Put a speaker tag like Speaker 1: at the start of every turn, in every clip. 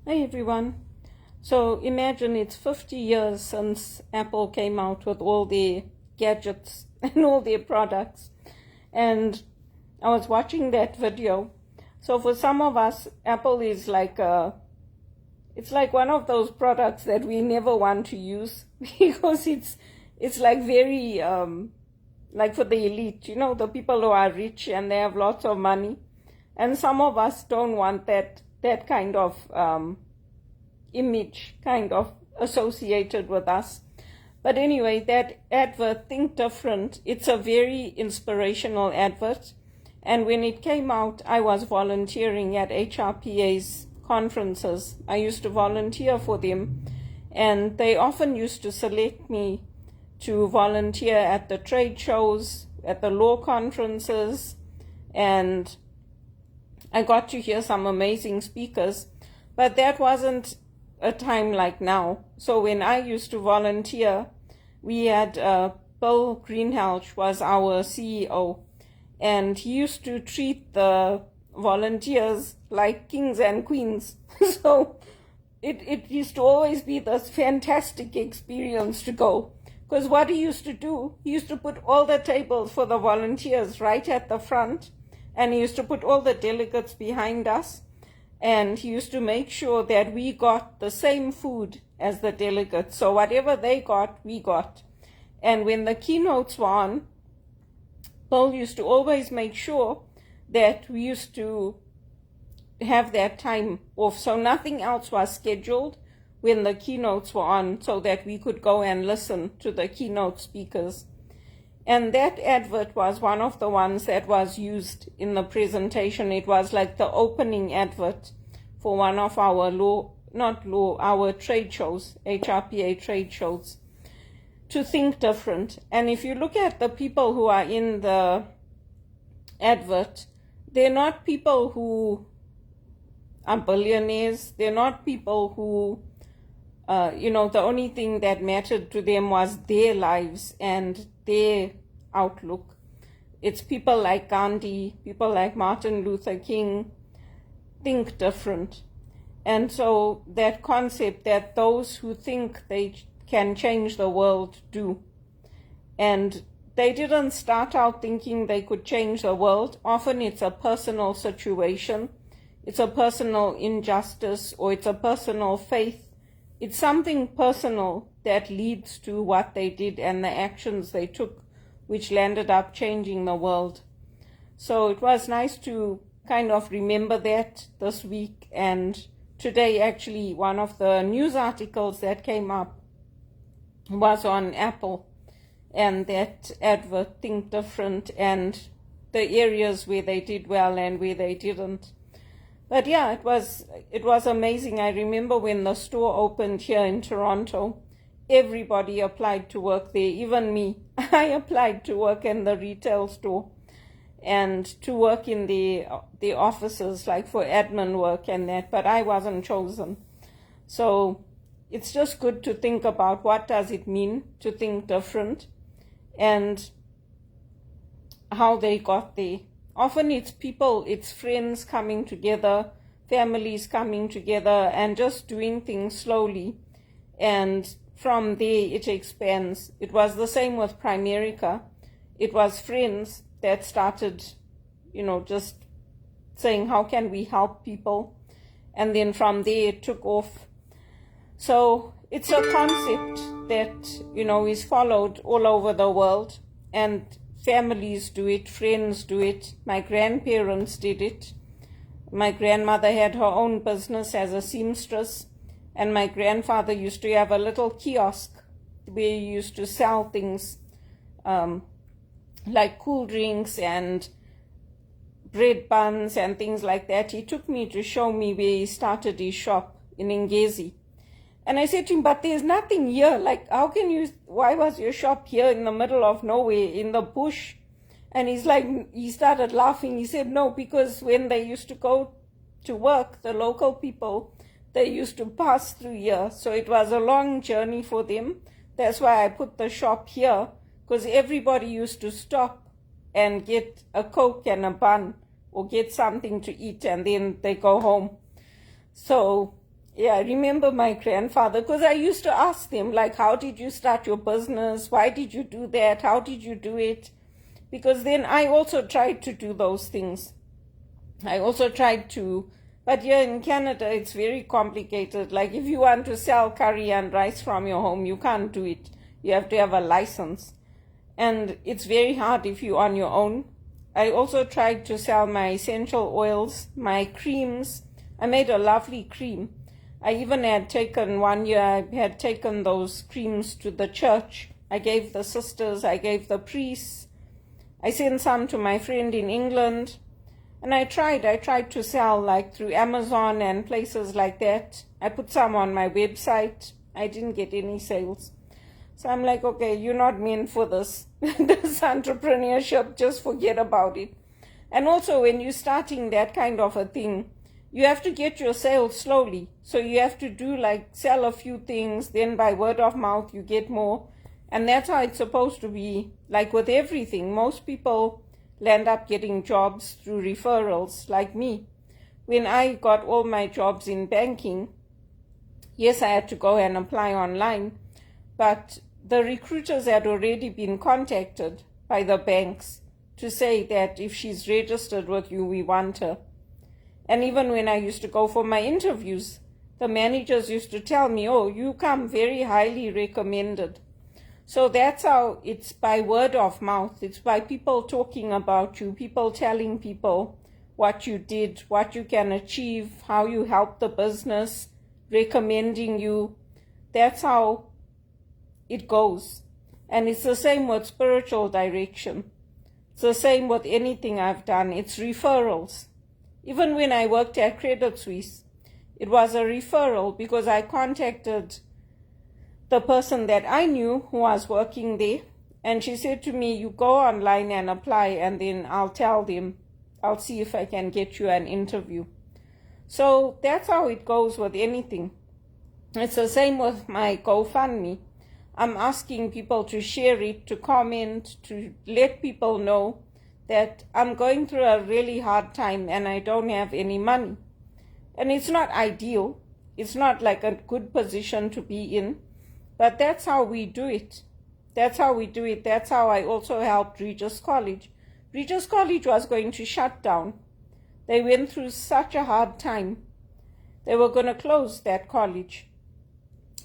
Speaker 1: Hi everyone. So imagine it's 50 years since Apple came out with all their gadgets and all their products. And I was watching that video. So for some of us, Apple is it's like one of those products that we never want to use because it's like very like for the elite, the people who are rich and they have lots of money. And some of us don't want that kind of image kind of associated with us. But anyway, that advert, Think Different, it's a very inspirational advert. And when it came out, I was volunteering at HRPA's conferences. I used to volunteer for them, and they often used to select me to volunteer at the trade shows, at the law conferences, and I got to hear some amazing speakers. But that wasn't a time like now. So when I used to volunteer, we had Bill Greenhalgh was our CEO, and he used to treat the volunteers like kings and queens. So it used to always be this fantastic experience to go. Because what he used to do, he used to put all the tables for the volunteers right at the front, and he used to put all the delegates behind us, and he used to make sure that we got the same food as the delegates. So whatever they got, we got. And when the keynotes were on, Bill used to always make sure that we used to have that time off. So nothing else was scheduled when the keynotes were on, so that we could go and listen to the keynote speakers. And that advert was one of the ones that was used in the presentation. It was like the opening advert for one of our our trade shows, HRPA trade shows, to think different. And if you look at the people who are in the advert, they're not people who are billionaires. They're not people who, the only thing that mattered to them was their lives and their outlook. It's people like Gandhi, people like Martin Luther King, think different. And so that concept that those who think they can change the world do. And they didn't start out thinking they could change the world. Often it's a personal situation, it's a personal injustice, or it's a personal faith. It's something personal that leads to what they did and the actions they took, which landed up changing the world. So it was nice to kind of remember that this week. And today, actually, one of the news articles that came up was on Apple and that advert, Think Different, and the areas where they did well and where they didn't. But yeah, it was amazing. I remember when the store opened here in Toronto, everybody applied to work there, even me. I applied to work in the retail store and to work in the offices, like for admin work and that, but I wasn't chosen. So it's just good to think about what does it mean to think different and how they got there. Often it's people, it's friends coming together, families coming together and just doing things slowly. And from there it expands. It was the same with Primerica. It was friends that started, just saying, how can we help people? And then from there it took off. So it's a concept that, is followed all over the world, and families do it, friends do it. My grandparents did it. My grandmother had her own business as a seamstress, and my grandfather used to have a little kiosk where he used to sell things like cool drinks and bread buns and things like that. He took me to show me where he started his shop in Ngezi. And I said to him, but there's nothing here. Like, why was your shop here in the middle of nowhere, in the bush? And he started laughing. He said, no, because when they used to go to work, the local people, they used to pass through here. So it was a long journey for them. That's why I put the shop here, because everybody used to stop and get a Coke and a bun or get something to eat, and then they go home. So Yeah, I remember my grandfather, because I used to ask them, like, how did you start your business? Why did you do that? How did you do it? Because then I also tried to do those things. I also tried to, but here in Canada, it's very complicated. Like, if you want to sell curry and rice from your home, you can't do it. You have to have a license. And it's very hard if you're on your own. I also tried to sell my essential oils, my creams. I made a lovely cream. I even had taken one year, I had taken those creams to the church. I gave the sisters, I gave the priests. I sent some to my friend in England. And I tried to sell like through Amazon and places like that. I put some on my website. I didn't get any sales. So I'm like, okay, you're not meant for this. This entrepreneurship, just forget about it. And also when you're starting that kind of a thing, you have to get your sales slowly. So you have to do like sell a few things, then by word of mouth you get more. And that's how it's supposed to be. Like with everything, most people end up getting jobs through referrals, like me. When I got all my jobs in banking, yes, I had to go and apply online, but the recruiters had already been contacted by the banks to say that if she's registered with you, we want her. And even when I used to go for my interviews, the managers used to tell me, oh, you come very highly recommended. So that's how it's by word of mouth. It's by people talking about you, people telling people what you did, what you can achieve, how you help the business, recommending you. That's how it goes. And it's the same with spiritual direction. It's the same with anything I've done. It's referrals. Even when I worked at Credit Suisse, it was a referral because I contacted the person that I knew who was working there, and she said to me, you go online and apply, and then I'll tell them, I'll see if I can get you an interview. So that's how it goes with anything. It's the same with my GoFundMe. I'm asking people to share it, to comment, to let people know that I'm going through a really hard time and I don't have any money. And it's not ideal. It's not like a good position to be in. But that's how we do it. That's how we do it. That's how I also helped Regis College. Regis College was going to shut down. They went through such a hard time. They were going to close that college.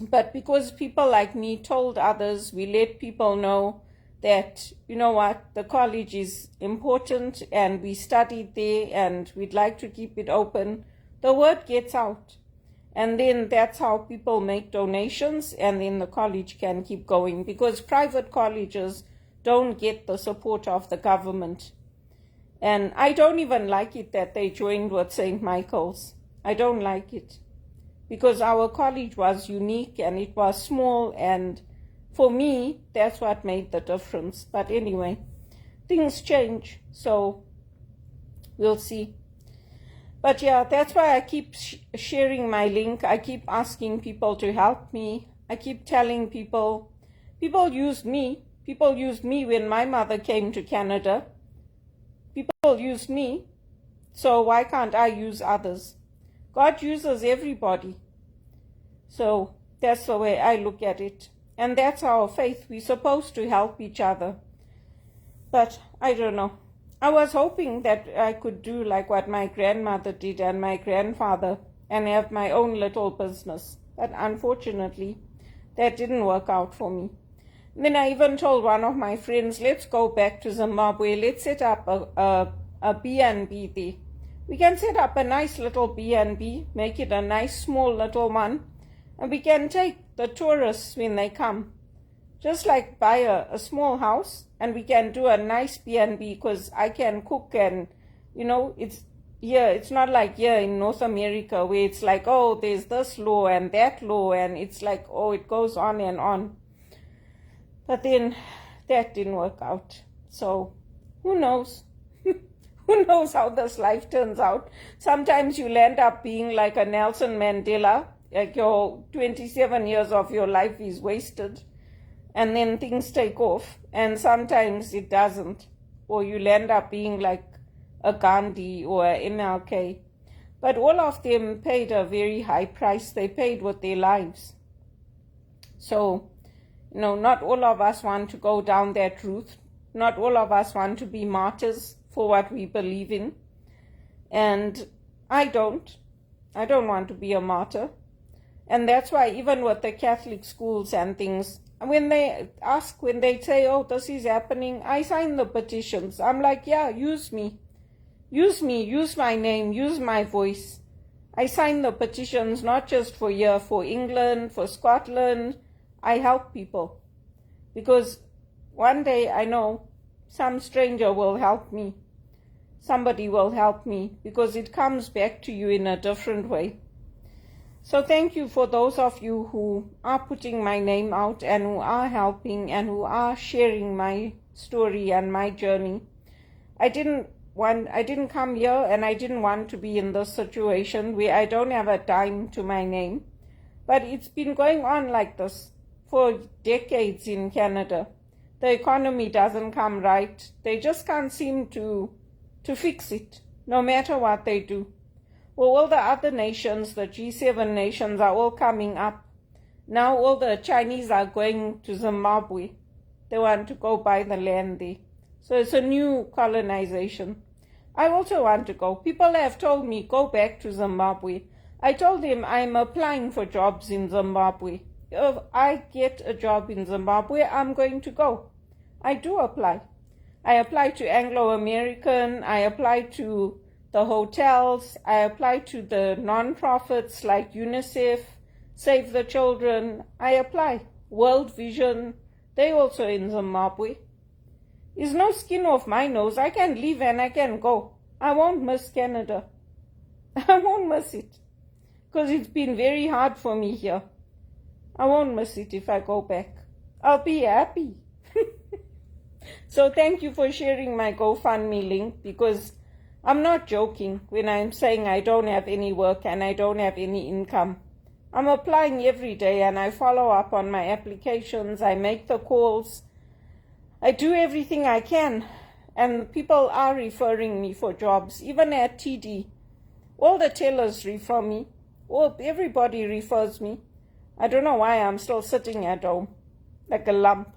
Speaker 1: But because people like me told others, we let people know that, you know what, the college is important and we studied there and we'd like to keep it open, the word gets out. And then that's how people make donations, and then the college can keep going, because private colleges don't get the support of the government. And I don't even like it that they joined with St. Michael's. I don't like it, because our college was unique and it was small, and for me, that's what made the difference. But anyway, things change, so we'll see. But yeah, that's why I keep sharing my link. I keep asking people to help me. I keep telling people used me. People used me when my mother came to Canada. People used me. So why can't I use others? God uses everybody. So that's the way I look at it. And that's our faith. We're supposed to help each other. But I don't know. I was hoping that I could do like what my grandmother did and my grandfather and have my own little business. But unfortunately, that didn't work out for me. And then I even told one of my friends, let's go back to Zimbabwe. Let's set up a B&B there. We can set up a nice little B&B, make it a nice small little one, and we can take the tourists when they come. Just like buy a small house, and we can do a nice B&B, because I can cook, and it's not like here in North America where it's like, oh, there's this law and that law, and it's like, oh, it goes on and on. But then that didn't work out. So who knows? Who knows how this life turns out? Sometimes you'll end up being like a Nelson Mandela, like your 27 years of your life is wasted. And then things take off, and sometimes it doesn't, or you'll end up being like a Gandhi or a MLK. But all of them paid a very high price. They paid with their lives. So, not all of us want to go down that route. Not all of us want to be martyrs for what we believe in. And I don't want to be a martyr. And that's why even with the Catholic schools and things, when they say, oh, this is happening, I sign the petitions. I'm like, yeah, use me. Use me, use my name, use my voice. I sign the petitions not just for here, for England, for Scotland. I help people. Because one day I know some stranger will help me. Somebody will help me, because it comes back to you in a different way. So thank you for those of you who are putting my name out and who are helping and who are sharing my story and my journey. I didn't come here and I didn't want to be in this situation where I don't have a dime to my name. But it's been going on like this for decades in Canada. The economy doesn't come right. They just can't seem to fix it, no matter what they do. Well, all the other nations, the G7 nations, are all coming up. Now all the Chinese are going to Zimbabwe. They want to go buy the land there. So it's a new colonization. I also want to go. People have told me, go back to Zimbabwe. I told them I'm applying for jobs in Zimbabwe. If I get a job in Zimbabwe, I'm going to go. I do apply. I apply to Anglo-American. I apply to the hotels. I apply to the non-profits like UNICEF, Save the Children. I apply. World Vision. They also in Zimbabwe. There's no skin off my nose. I can leave and I can go. I won't miss Canada. I won't miss it. Because it's been very hard for me here. I won't miss it if I go back. I'll be happy. So thank you for sharing my GoFundMe link, because I'm not joking when I'm saying I don't have any work and I don't have any income. I'm applying every day and I follow up on my applications. I make the calls. I do everything I can. And people are referring me for jobs. Even at TD, all the tellers refer me. Everybody refers me. I don't know why I'm still sitting at home like a lump.